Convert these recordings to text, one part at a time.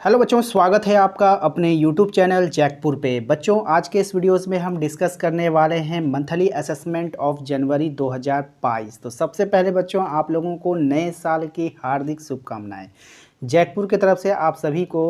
Hello बच्चों, स्वागत है आपका अपने यूट्यूब चैनल जैकपुर पे। बच्चों, आज के इस वीडियोस में हम डिस्कस करने वाले हैं मंथली असेसमेंट ऑफ जनवरी 2022। तो सबसे पहले बच्चों, आप लोगों को नए साल की हार्दिक शुभकामनाएं। जैकपुर की तरफ से आप सभी को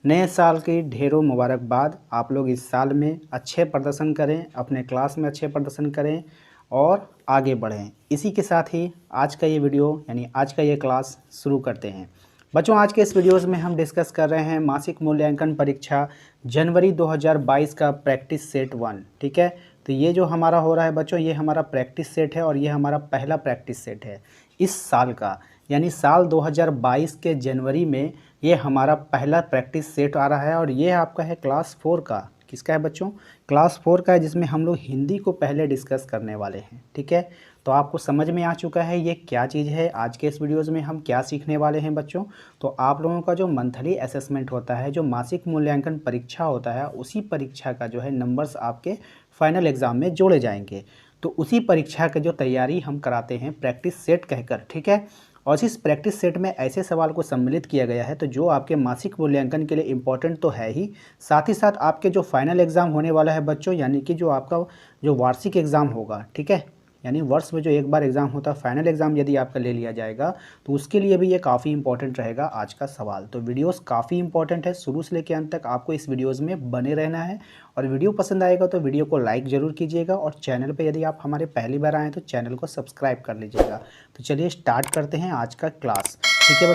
नए साल की ढेरों मुबारकबाद। आप लोग इस साल में अच्छे प्रदर्शन करें, अपने क्लास में अच्छे प्रदर्शन करें और आगे बढ़ें। इसी के साथ ही आज का ये वीडियो यानी आज का ये क्लास शुरू करते हैं। बच्चों, आज के इस वीडियोस में हम डिस्कस कर रहे हैं मासिक मूल्यांकन परीक्षा जनवरी 2022 का प्रैक्टिस सेट 1। ठीक है, तो ये जो हमारा हो रहा है बच्चों, ये हमारा प्रैक्टिस सेट है और ये हमारा पहला प्रैक्टिस सेट है इस साल का। यानी साल 2022 के जनवरी में ये हमारा पहला प्रैक्टिस सेट आ रहा है और ये आपका है क्लास 4 का। किसका है बच्चों? क्लास 4 का है, जिसमें हम लोग हिंदी को पहले डिस्कस करने वाले हैं। ठीक है, तो आपको समझ में आ चुका है ये क्या चीज़ है। आज के इस वीडियोज़ में हम क्या सीखने वाले हैं बच्चों? तो आप लोगों का जो मंथली असेसमेंट होता है, जो मासिक मूल्यांकन परीक्षा होता है, उसी परीक्षा का जो है नंबर्स आपके फाइनल एग्ज़ाम में जोड़े जाएंगे। तो उसी परीक्षा की जो तैयारी हम कराते हैं प्रैक्टिस सेट कहकर। ठीक है, और इस प्रैक्टिस सेट में ऐसे सवाल को सम्मिलित किया गया है तो जो आपके मासिक मूल्यांकन के लिए इम्पोर्टेंट तो है ही, साथ ही साथ आपके जो फाइनल एग्ज़ाम होने वाला है बच्चों, यानी कि जो आपका जो वार्षिक एग्ज़ाम होगा, ठीक है, यानी वर्ष में जो एक बार एग्ज़ाम होता है, फाइनल एग्ज़ाम यदि आपका ले लिया जाएगा तो उसके लिए भी ये काफ़ी इंपॉर्टेंट रहेगा आज का सवाल। तो वीडियोस काफ़ी इंपॉर्टेंट है, शुरू से लेकर अंत तक आपको इस वीडियोस में बने रहना है। और वीडियो पसंद आएगा तो वीडियो को लाइक ज़रूर कीजिएगा और चैनल पे यदि आप हमारे पहली बार आएँ तो चैनल को सब्सक्राइब कर लीजिएगा। तो चलिए स्टार्ट करते हैं आज का क्लास। ठीक है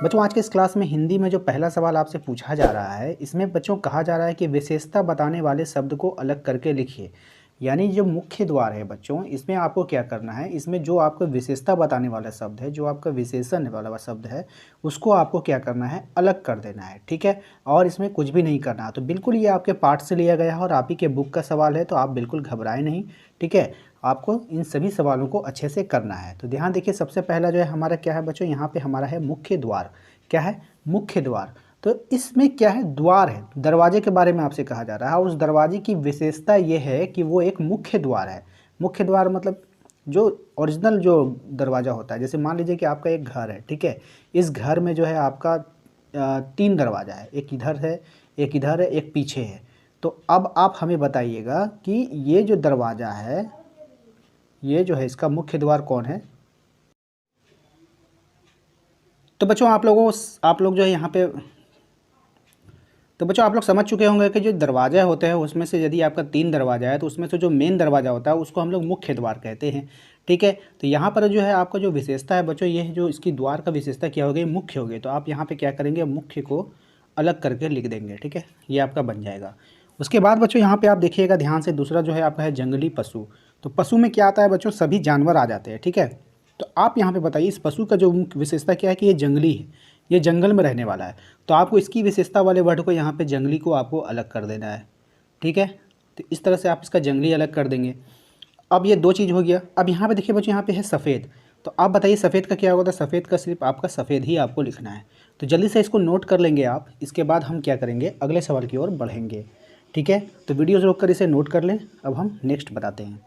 बच्चों, आज के इस क्लास में हिंदी में जो पहला सवाल आपसे पूछा जा रहा है, इसमें बच्चों कहा जा रहा है कि विशेषता बताने वाले शब्द को अलग करके लिखिए। यानी जो मुख्य द्वार है बच्चों, इसमें आपको क्या करना है, इसमें जो आपको विशेषता बताने वाला शब्द है, जो आपका विशेषण वाला शब्द है, उसको आपको क्या करना है, अलग कर देना है। ठीक है, और इसमें कुछ भी नहीं करना। तो बिल्कुल ये आपके पाठ से लिया गया है और आप ही के बुक का सवाल है, तो आप बिल्कुल घबराएं नहीं। ठीक है, आपको इन सभी सवालों को अच्छे से करना है। तो ध्यान देखिए, सबसे पहला जो है हमारा क्या है बच्चों, यहाँ पे हमारा है मुख्य द्वार। क्या है? मुख्य द्वार। तो इसमें क्या है, द्वार है, दरवाजे के बारे में आपसे कहा जा रहा है और उस दरवाजे की विशेषता ये है कि वो एक मुख्य द्वार है। मुख्य द्वार मतलब जो ओरिजिनल जो दरवाज़ा होता है, जैसे मान लीजिए कि आपका एक घर है। ठीक है, इस घर में जो है आपका 3 दरवाज़ा है, एक इधर है, एक इधर है, एक पीछे है। तो अब आप हमें बताइएगा कि ये जो दरवाज़ा है, ये जो है इसका मुख्य द्वार कौन है? तो बच्चों आप लोग जो है यहाँ पे, तो बच्चों आप लोग समझ चुके होंगे कि जो दरवाज़ा होते हैं उसमें से यदि आपका 3 दरवाज़ा है तो उसमें से जो मेन दरवाज़ा होता है उसको हम लोग मुख्य द्वार कहते हैं। ठीक है, तो यहाँ पर जो है आपका जो विशेषता है बच्चों, ये है जो इसकी द्वार का विशेषता क्या हो गई, मुख्य हो गई। तो आप यहाँ पे क्या करेंगे, मुख्य को अलग करके लिख देंगे। ठीक है, ये आपका बन जाएगा। उसके बाद बच्चों यहाँ पे आप देखिएगा ध्यान से, दूसरा जो है आपका है जंगली पशु। तो पशु में क्या आता है बच्चों, सभी जानवर आ जाते हैं। ठीक है, तो आप यहाँ पे बताइए इस पशु का जो मुख्य विशेषता क्या है कि ये जंगली है, ये जंगल में रहने वाला है। तो आपको इसकी विशेषता वाले वर्ड को यहाँ पे जंगली को आपको अलग कर देना है। ठीक है, तो इस तरह से आप इसका जंगली अलग कर देंगे। अब ये 2 चीज़ हो गया। अब यहाँ पे देखिए बच्चों, यहाँ पे है सफ़ेद। तो आप बताइए सफ़ेद का क्या होगा? सफ़ेद का सिर्फ आपका सफ़ेद ही आपको लिखना है। तो जल्दी से इसको नोट कर लेंगे आप। इसके बाद हम क्या करेंगे, अगले सवाल की ओर बढ़ेंगे। ठीक है, तो वीडियो रोक कर इसे नोट कर लें। अब हम नेक्स्ट बताते हैं।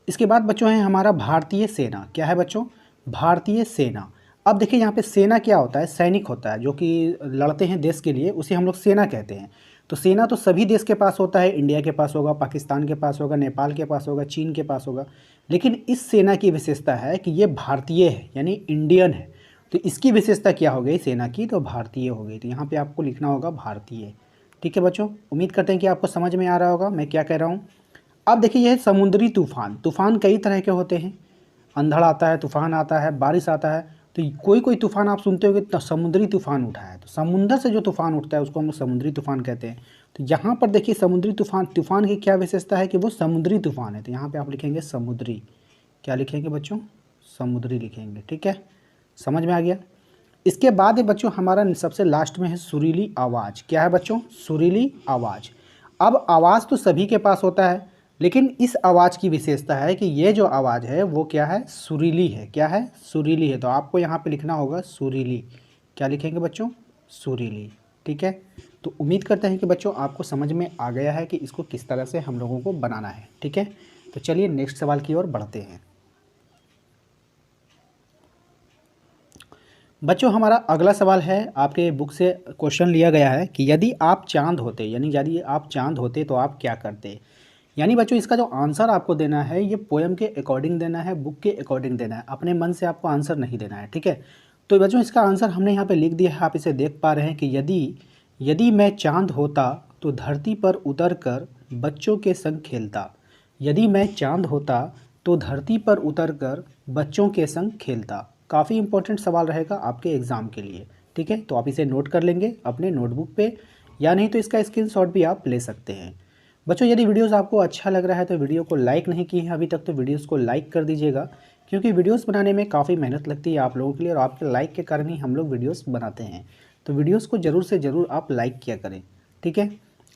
इसके बाद बच्चों है हमारा भारतीय सेना। क्या है बच्चों? भारतीय सेना। अब देखिए यहाँ पे सेना क्या होता है, सैनिक होता है जो कि लड़ते हैं देश के लिए, उसे हम लोग सेना कहते हैं। तो सेना तो सभी देश के पास होता है, इंडिया के पास होगा, पाकिस्तान के पास होगा, नेपाल के पास होगा, चीन के पास होगा। लेकिन इस सेना की विशेषता है कि ये भारतीय है, यानी इंडियन है। तो इसकी विशेषता क्या हो गई सेना की? तो भारतीय हो गई। तो यहाँ पर आपको लिखना होगा भारतीय। ठीक है बच्चों, उम्मीद करते हैं कि आपको समझ में आ रहा होगा मैं क्या कह रहा हूँ। अब देखिए यह समुद्री तूफ़ान। तूफ़ान कई तरह के होते हैं, अंधड़ आता है, तूफ़ान आता है, बारिश आता है। तो कोई कोई तूफ़ान आप सुनते होंगे तो समुद्री तूफ़ान उठा है। तो समुंदर से जो तूफ़ान उठता है उसको हम लोग समुद्री तूफ़ान कहते हैं। तो यहाँ पर देखिए समुद्री तूफ़ान की क्या विशेषता है कि वो समुद्री तूफ़ान है। तो यहाँ पे आप लिखेंगे समुद्री। क्या लिखेंगे बच्चों? समुद्री लिखेंगे। ठीक है, समझ में आ गया। इसके बाद है बच्चों हमारा सबसे लास्ट में है सुरीली आवाज़। क्या है बच्चों? सुरीली आवाज़। अब आवाज़ तो सभी के पास होता है, लेकिन इस आवाज़ की विशेषता है कि ये जो आवाज़ है वो क्या है, सुरीली है। क्या है? सुरीली है। तो आपको यहाँ पे लिखना होगा सुरीली। क्या लिखेंगे बच्चों? सुरीली। ठीक है, तो उम्मीद करते हैं कि बच्चों आपको समझ में आ गया है कि इसको किस तरह से हम लोगों को बनाना है। ठीक है, तो चलिए नेक्स्ट सवाल की ओर बढ़ते हैं। बच्चों हमारा अगला सवाल है, आपके बुक से क्वेश्चन लिया गया है कि यदि आप चांद होते, यानी यदि आप चांद होते तो आप क्या करते। यानी बच्चों इसका जो आंसर आपको देना है ये पोएम के अकॉर्डिंग देना है, बुक के अकॉर्डिंग देना है, अपने मन से आपको आंसर नहीं देना है, ठीक है। तो बच्चों इसका आंसर हमने यहाँ पे लिख दिया है, आप इसे देख पा रहे हैं कि यदि मैं चांद होता तो धरती पर उतर कर बच्चों के संग खेलता। यदि मैं चांद होता तो धरती पर उतर कर बच्चों के संग खेलता। काफ़ी इंपॉर्टेंट सवाल रहेगा आपके एग्ज़ाम के लिए, ठीक है। तो आप इसे नोट कर लेंगे अपने नोटबुक पे, या नहीं तो इसका स्क्रीनशॉट भी आप ले सकते हैं। बच्चों यदि वीडियोस आपको अच्छा लग रहा है तो वीडियो को लाइक नहीं किए हैं अभी तक तो वीडियोस को लाइक कर दीजिएगा, क्योंकि वीडियोस बनाने में काफ़ी मेहनत लगती है आप लोगों के लिए, और आपके लाइक के कारण ही हम लोग वीडियोस बनाते हैं। तो वीडियोस को ज़रूर से ज़रूर आप लाइक किया करें, ठीक है।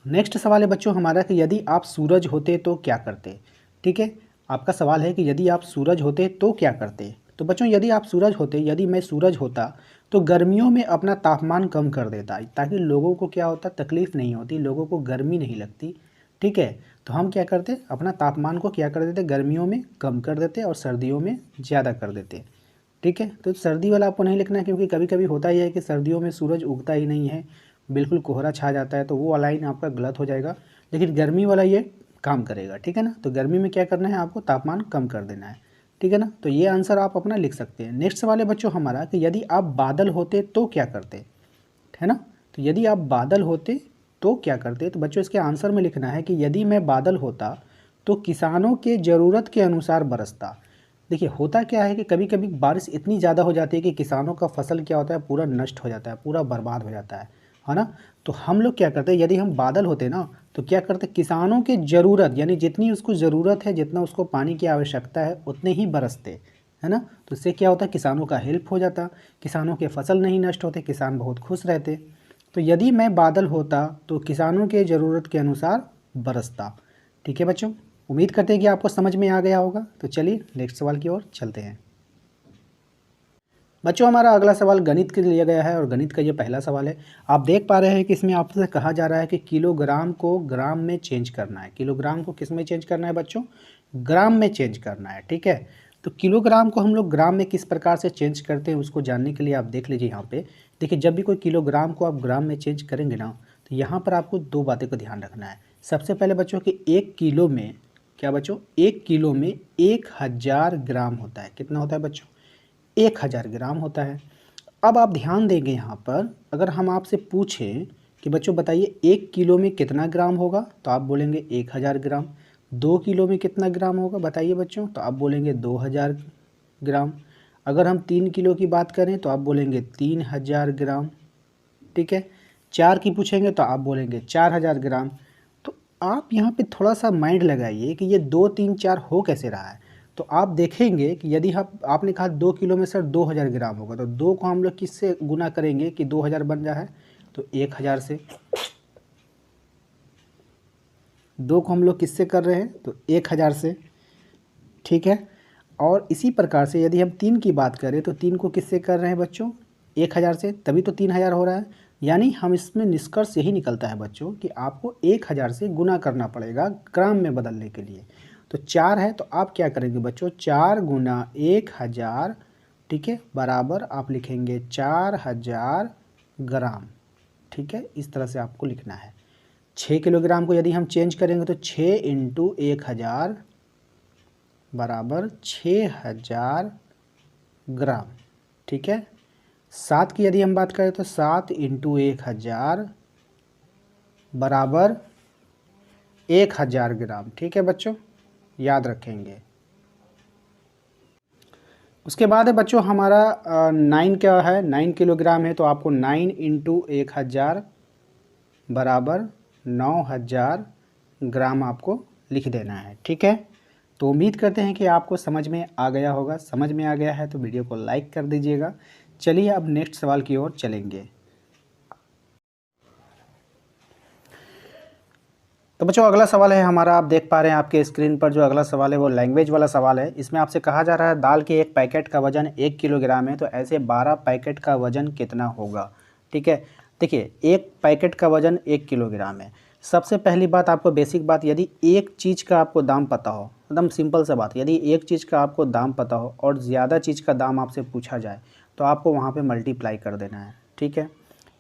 नेक्स्ट सवाल है बच्चों हमारा कि यदि आप सूरज होते तो क्या करते, ठीक है। आपका सवाल है कि यदि आप सूरज होते तो क्या करते। तो बच्चों यदि आप सूरज होते, यदि मैं सूरज होता तो गर्मियों में अपना तापमान कम कर देता, ताकि लोगों को क्या होता, तकलीफ़ नहीं होती, लोगों को गर्मी नहीं लगती, ठीक है। तो हम क्या करते, अपना तापमान को क्या कर देते, गर्मियों में कम कर देते और सर्दियों में ज़्यादा कर देते, ठीक है। तो सर्दी वाला आपको नहीं लिखना है, क्योंकि कभी कभी होता ही है कि सर्दियों में सूरज उगता ही नहीं है, बिल्कुल कोहरा छा जाता है, तो वो लाइन आपका गलत हो जाएगा। लेकिन गर्मी वाला ये काम करेगा, ठीक है ना। तो गर्मी में क्या करना है, आपको तापमान कम कर देना है, ठीक है ना। तो ये आंसर आप अपना लिख सकते हैं। नेक्स्ट सवाल है बच्चों हमारा कि यदि आप बादल होते तो क्या करते, है ना। तो यदि आप बादल होते तो क्या करते, तो बच्चों इसके आंसर में लिखना है कि यदि मैं बादल होता तो किसानों के ज़रूरत के अनुसार बरसता। देखिए होता क्या है कि कभी कभी बारिश इतनी ज़्यादा हो जाती है कि किसानों का फसल क्या होता है, पूरा नष्ट हो जाता है, पूरा बर्बाद हो जाता है ना। तो हम लोग क्या करते हैं, यदि हम बादल होते ना तो क्या करते, किसानों की ज़रूरत, यानी जितनी उसको ज़रूरत है, जितना उसको पानी की आवश्यकता है उतने ही बरसते, है ना। तो इससे क्या होता है, किसानों का हेल्प हो जाता, किसानों के फसल नहीं नष्ट होते, किसान बहुत खुश रहते। तो यदि मैं बादल होता तो किसानों के ज़रूरत के अनुसार बरसता, ठीक है बच्चों। उम्मीद करते हैं कि आपको समझ में आ गया होगा। तो चलिए नेक्स्ट सवाल की ओर चलते हैं। बच्चों हमारा अगला सवाल गणित के लिए लिया गया है, और गणित का ये पहला सवाल है। आप देख पा रहे हैं कि इसमें आपसे कहा जा रहा है कि किलोग्राम को ग्राम में चेंज करना है। किलोग्राम को किस में चेंज करना है बच्चों, ग्राम में चेंज करना है, ठीक है। तो किलोग्राम को हम लोग ग्राम में किस प्रकार से चेंज करते हैं उसको जानने के लिए आप देख लीजिए यहाँ पे। देखिए जब भी कोई किलोग्राम को आप ग्राम में चेंज करेंगे ना, तो यहाँ पर आपको दो बातें का ध्यान रखना है। सबसे पहले बच्चों कि एक किलो में क्या बच्चों, एक किलो में 1000 ग्राम होता है। कितना होता है बच्चों, 1000 ग्राम होता है। अब आप ध्यान देंगे यहाँ पर, अगर हम आपसे पूछें कि बच्चों बताइए 1 किलो में कितना ग्राम होगा, तो आप बोलेंगे 1000 ग्राम। 2 किलो में कितना ग्राम होगा बताइए बच्चों, तो आप बोलेंगे 2000 ग्राम। अगर हम 3 किलो की बात करें तो आप बोलेंगे 3000 ग्राम, ठीक है। 4 की पूछेंगे तो आप बोलेंगे 4000 ग्राम। तो आप यहाँ पे थोड़ा सा माइंड लगाइए कि ये 2 3 4 हो कैसे रहा है। तो आप देखेंगे कि यदि आपने कहा 2 किलो में सर 2000 ग्राम होगा, तो 2 को हम लोग किससे गुना करेंगे कि 2000 बन रहा है, तो 1000 से। 2 को हम लोग किससे कर रहे हैं, तो 1000 से, ठीक है। और इसी प्रकार से यदि हम 3 की बात करें तो 3 को किससे कर रहे हैं बच्चों, 1000 से, तभी तो 3000 हो रहा है। यानी हम इसमें निष्कर्ष यही निकलता है बच्चों कि आपको 1000 से गुना करना पड़ेगा ग्राम में बदलने के लिए। तो 4 है तो आप क्या करेंगे बच्चों, 4 गुना 1000, ठीक है, बराबर आप लिखेंगे 4000 ग्राम, ठीक है। इस तरह से आपको लिखना है। 6 किलोग्राम को यदि हम चेंज करेंगे तो 6 इंटू 1000 बराबर 6000 ग्राम, ठीक है। 7 की यदि हम बात करें तो 7 इंटू 1000 बराबर 1000 ग्राम, ठीक है बच्चों, याद रखेंगे। उसके बाद है बच्चों हमारा 9 क्या है, 9 किलोग्राम है, तो आपको 9 इंटू 1000 बराबर 9000 ग्राम आपको लिख देना है, ठीक है। तो उम्मीद करते हैं कि आपको समझ में आ गया होगा। समझ में आ गया है तो वीडियो को लाइक कर दीजिएगा। चलिए अब नेक्स्ट सवाल की ओर चलेंगे। तो बच्चों अगला सवाल है हमारा, आप देख पा रहे हैं आपके स्क्रीन पर जो अगला सवाल है वो लैंग्वेज वाला सवाल है। इसमें आपसे कहा जा रहा है दाल के एक पैकेट का वजन 1 किलोग्राम है, तो ऐसे 12 पैकेट का वजन कितना होगा, ठीक है। देखिए एक पैकेट का वजन 1 किलोग्राम है। सबसे पहली बात आपको बेसिक बात, यदि एक चीज़ का आपको दाम पता हो, एकदम सिंपल सा बात, यदि एक चीज़ का आपको दाम पता हो और ज़्यादा चीज़ का दाम आपसे पूछा जाए तो आपको वहाँ पे मल्टीप्लाई कर देना है। ठीक है,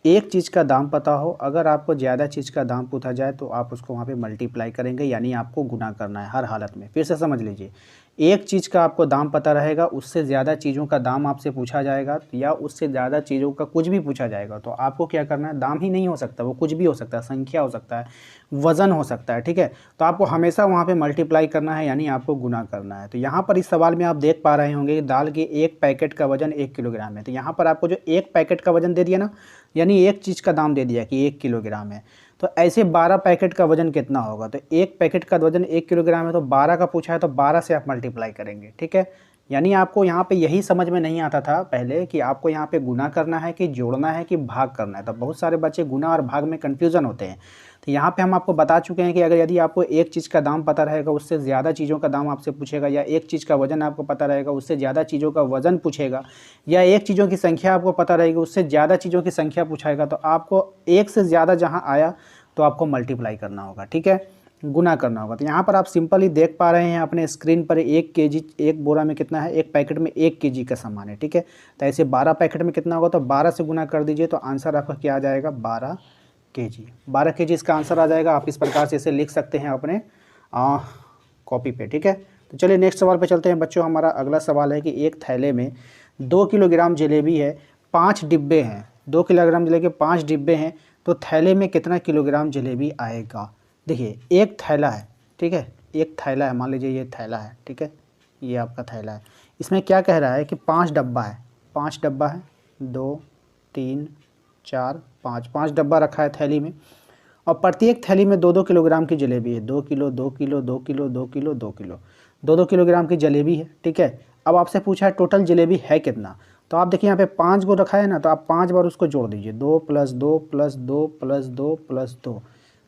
एक चीज़ का दाम पता हो, अगर आपको ज़्यादा चीज़ का दाम पूछा जाए तो आप उसको वहाँ पे मल्टीप्लाई करेंगे, यानी आपको गुना करना है हर हालत में। फिर से समझ लीजिए, एक चीज़ का आपको दाम पता रहेगा, उससे ज़्यादा चीज़ों का दाम आपसे पूछा जाएगा या उससे ज़्यादा चीज़ों का कुछ भी पूछा जाएगा तो आपको क्या करना है, दाम ही नहीं हो सकता, वो कुछ भी हो सकता है, संख्या हो सकता है, वज़न हो सकता है। ठीक है, तो आपको हमेशा वहाँ पे मल्टीप्लाई करना है, यानी आपको गुना करना है। तो यहाँ पर इस सवाल में आप देख पा रहे होंगे कि दाल के एक पैकेट का वज़न 1 किलोग्राम है। तो यहाँ पर आपको जो एक पैकेट का वज़न दे दिया ना, यानी एक चीज़ का दाम दे दिया कि 1 किलोग्राम है। तो ऐसे 12 पैकेट का वज़न कितना होगा, तो एक पैकेट का वज़न 1 किलोग्राम है तो 12 का पूछा है तो 12 से आप मल्टीप्लाई करेंगे। ठीक है, यानी आपको यहाँ पे यही समझ में नहीं आता था पहले कि आपको यहाँ पे गुना करना है कि जोड़ना है कि भाग करना है। तो बहुत सारे बच्चे गुना और भाग में कन्फ्यूज़न होते हैं। तो यहाँ पे हम आपको बता चुके हैं कि अगर यदि आपको एक चीज़ का दाम पता रहेगा, उससे ज़्यादा चीज़ों का दाम आपसे पूछेगा, या एक चीज़ का वज़न आपको पता रहेगा, उससे ज़्यादा चीज़ों का वज़न पूछेगा, या एक चीज़ों की संख्या आपको पता रहेगी, उससे ज़्यादा चीज़ों की संख्या पूछाएगा, तो आपको एक से ज़्यादा जहाँ आया तो आपको मल्टीप्लाई करना होगा। ठीक है, गुना करना होगा। तो यहाँ पर आप सिंपली देख पा रहे हैं अपने स्क्रीन पर 1 केजी, एक बोरा में कितना है, एक पैकेट में 1 केजी का सामान है। ठीक है, तो ऐसे 12 पैकेट में कितना होगा, तो 12 से गुना कर दीजिए तो आंसर आपका क्या आ जाएगा, 12 केजी। 12 केजी इसका आंसर आ जाएगा। आप इस प्रकार से इसे लिख सकते हैं अपने कॉपी पे। ठीक है, तो चलिए नेक्स्ट सवाल पे चलते हैं बच्चों। हमारा अगला सवाल है कि एक थैले में 2 किलोग्राम जलेबी है, 5 डिब्बे हैं, 2 किलोग्राम जलेबी के 5 डिब्बे हैं, तो थैले में कितना किलोग्राम जलेबी आएगा। देखिए एक थैला है, ठीक है, एक थैला है, मान लीजिए ये थैला है। ठीक है, ये आपका थैला है। इसमें क्या कह रहा है कि 5 डब्बा है, 5 डब्बा है, 2 3 4 5, 5 डब्बा रखा है थैली में, और प्रत्येक थैली में 2-2 किलोग्राम की जलेबी है। 2 kilo 2 kilo 2 kilo 2 kilo 2 kilo 2-2 kilogram की जलेबी है। ठीक है, अब आपसे पूछा है टोटल जलेबी है कितना। तो आप देखिए यहाँ पे 5 को रखा है ना, तो आप 5 बार उसको जोड़ दीजिए, 2 + 2 + 2 + 2 + 2,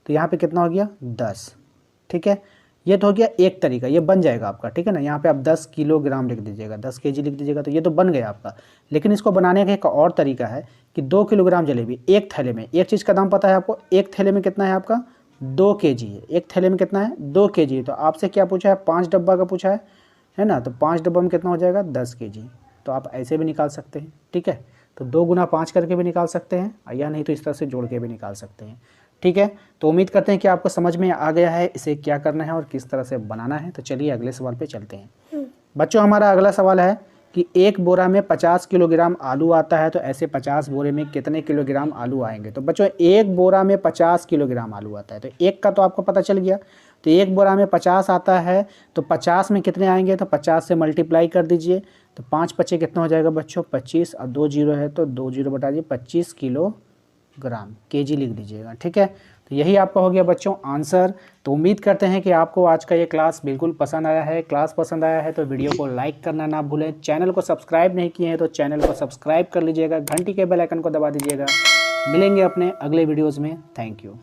तो यहाँ पे कितना हो गया, 10। ठीक है, ये तो हो गया एक तरीका, ये बन जाएगा आपका। ठीक है ना, यहाँ पे आप 10 किलोग्राम लिख दीजिएगा, 10 केजी लिख दीजिएगा, तो ये तो बन गया आपका। लेकिन इसको बनाने का एक और तरीका है कि 2 किलोग्राम जलेबी एक थैले में, एक चीज़ का दाम पता है आपको, एक थैले में कितना है आपका, 2 केजी है, एक थैले में कितना है, 2 केजी है। तो आपसे क्या पूछा है, 5 डब्बा का पूछा है ना, तो 5 डब्बा में कितना हो जाएगा, 10 केजी। तो आप ऐसे भी निकाल सकते हैं। ठीक है, तो 2 गुना 5 करके भी निकाल सकते हैं, या नहीं तो इस तरह से जोड़ के भी निकाल सकते हैं। ठीक है, तो उम्मीद करते हैं कि आपको समझ में आ गया है इसे क्या करना है और किस तरह से बनाना है। तो चलिए अगले सवाल पे चलते हैं। बच्चों हमारा अगला सवाल है कि एक बोरा में 50 किलोग्राम आलू आता है, तो ऐसे 50 बोरे में कितने किलोग्राम आलू आएंगे। तो बच्चों एक बोरा में 50 किलोग्राम आलू आता है, तो एक का तो आपको पता चल गया। तो एक बोरा में 50 आता है, तो 50 में कितने आएंगे, तो 50 से मल्टीप्लाई कर दीजिए, तो 5 पचे कितना हो जाएगा बच्चों, 25, और 2 जीरो है तो 2 जीरो बटा दीजिए, 25 किलोग्राम, केजी लिख दीजिएगा। ठीक है, तो यही आपका हो गया बच्चों आंसर। तो उम्मीद करते हैं कि आपको आज का ये क्लास बिल्कुल पसंद आया है। क्लास पसंद आया है तो वीडियो को लाइक करना ना भूलें। चैनल को सब्सक्राइब नहीं किए हैं तो चैनल को सब्सक्राइब कर लीजिएगा, घंटी के बेल आइकन को दबा दीजिएगा। मिलेंगे अपने अगले वीडियोज़ में। Thank you.